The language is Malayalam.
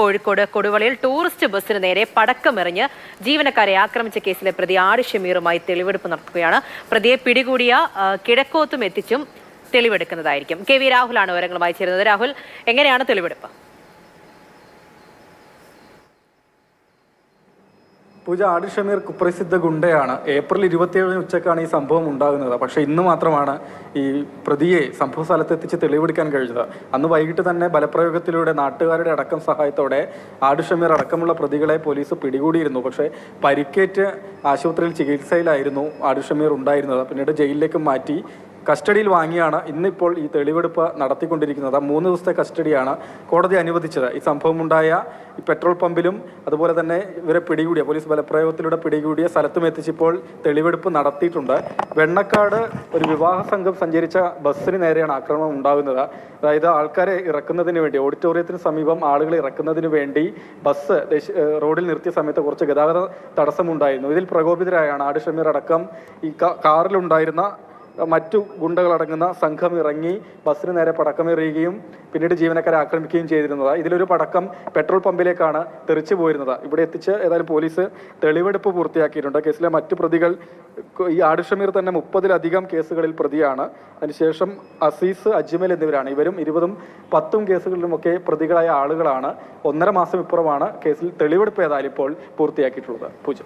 കോഴിക്കോട് കൊടുവള്ളിയിൽ ടൂറിസ്റ്റ് ബസ്സിന് നേരെ പടക്കമെറിഞ്ഞ് ജീവനക്കാരെ ആക്രമിച്ച കേസിലെ പ്രതി ആട് ഷമീറുമായി തെളിവെടുപ്പ് നടത്തുകയാണ്. പ്രതിയെ പിടികൂടിയ കിഴക്കോത്തും എത്തിച്ചും തെളിവെടുക്കുന്നതായിരിക്കും. KV രാഹുലാണ് വിവരങ്ങളുമായി ചേരുന്നത്. രാഹുൽ, എങ്ങനെയാണ് തെളിവെടുപ്പ്? പൂജ, ആട് ഷമീർ കുപ്രസിദ്ധ ഗുണ്ടയാണ്. ഏപ്രിൽ 27 ഉച്ചക്കാണ് ഈ സംഭവം ഉണ്ടാകുന്നത്. പക്ഷേ ഇന്ന് മാത്രമാണ് ഈ പ്രതിയെ സംഭവ സ്ഥലത്തെത്തിച്ച് തെളിവെടുക്കാൻ കഴിഞ്ഞത്. അന്ന് വൈകിട്ട് തന്നെ ബലപ്രയോഗത്തിലൂടെ നാട്ടുകാരുടെ അടക്കം സഹായത്തോടെ ആട് ഷമീർ അടക്കമുള്ള പ്രതികളെ പോലീസ് പിടികൂടിയിരുന്നു. പക്ഷേ പരിക്കേറ്റ് ആശുപത്രിയിൽ ചികിത്സയിലായിരുന്നു ആട് ഷമീർ ഉണ്ടായിരുന്നത്. പിന്നീട് ജയിലിലേക്ക് മാറ്റി കസ്റ്റഡിയിൽ വാങ്ങിയാണ് ഇന്നിപ്പോൾ ഈ തെളിവെടുപ്പ് നടത്തിക്കൊണ്ടിരിക്കുന്നത്. 3 ദിവസത്തെ കസ്റ്റഡിയാണ് കോടതി അനുവദിച്ചത്. ഈ സംഭവമുണ്ടായ ഈ പെട്രോൾ പമ്പിലും അതുപോലെ തന്നെ ഇവരെ പിടികൂടിയ പോലീസ് ബലപ്രയോഗത്തിലൂടെ പിടികൂടിയ സ്ഥലത്തും എത്തിച്ചിപ്പോൾ തെളിവെടുപ്പ് നടത്തിയിട്ടുണ്ട്. വെണ്ണക്കാട് ഒരു വിവാഹ സംഘം സഞ്ചരിച്ച ബസ്സിന് നേരെയാണ് ആക്രമണം ഉണ്ടാകുന്നത്. അതായത് ആൾക്കാരെ ഇറക്കുന്നതിന് വേണ്ടി, ഓഡിറ്റോറിയത്തിന് സമീപം ആളുകളെ ഇറക്കുന്നതിന് വേണ്ടി ബസ് റോഡിൽ നിർത്തിയ സമയത്ത് കുറച്ച് ഗതാഗത തടസ്സമുണ്ടായിരുന്നു. ഇതിൽ പ്രകോപിതരായാണ് ആട് ഷമീർ അടക്കം ഈ കാറിലുണ്ടായിരുന്ന മറ്റു ഗുണ്ടകളടങ്ങുന്ന സംഘം ഇറങ്ങി ബസ്സിന് നേരെ പടക്കമെറിയുകയും പിന്നീട് ജീവനക്കാരെ ആക്രമിക്കുകയും ചെയ്തിരുന്നത്. ഇതിലൊരു പടക്കം പെട്രോൾ പമ്പിലേക്കാണ് തെറിച്ചു പോയിരുന്നത്. ഇവിടെ എത്തിച്ച് ഏതായാലും പോലീസ് തെളിവെടുപ്പ് പൂർത്തിയാക്കിയിട്ടുണ്ട്. കേസിലെ മറ്റു പ്രതികൾ, ഈ ആട് ഷമീർ തന്നെ 30-ലധികം കേസുകളിൽ പ്രതിയാണ്. അതിനുശേഷം അസീസ്, അജ്മൽ എന്നിവരാണ്. ഇവരും 20ഉം 10ഉം കേസുകളിലുമൊക്കെ പ്രതികളായ ആളുകളാണ്. 1.5 മാസം ഇപ്പുറമാണ് കേസിൽ തെളിവെടുപ്പ് ഏതായാലും ഇപ്പോൾ പൂർത്തിയാക്കിയിട്ടുള്ളത്. പൂജ.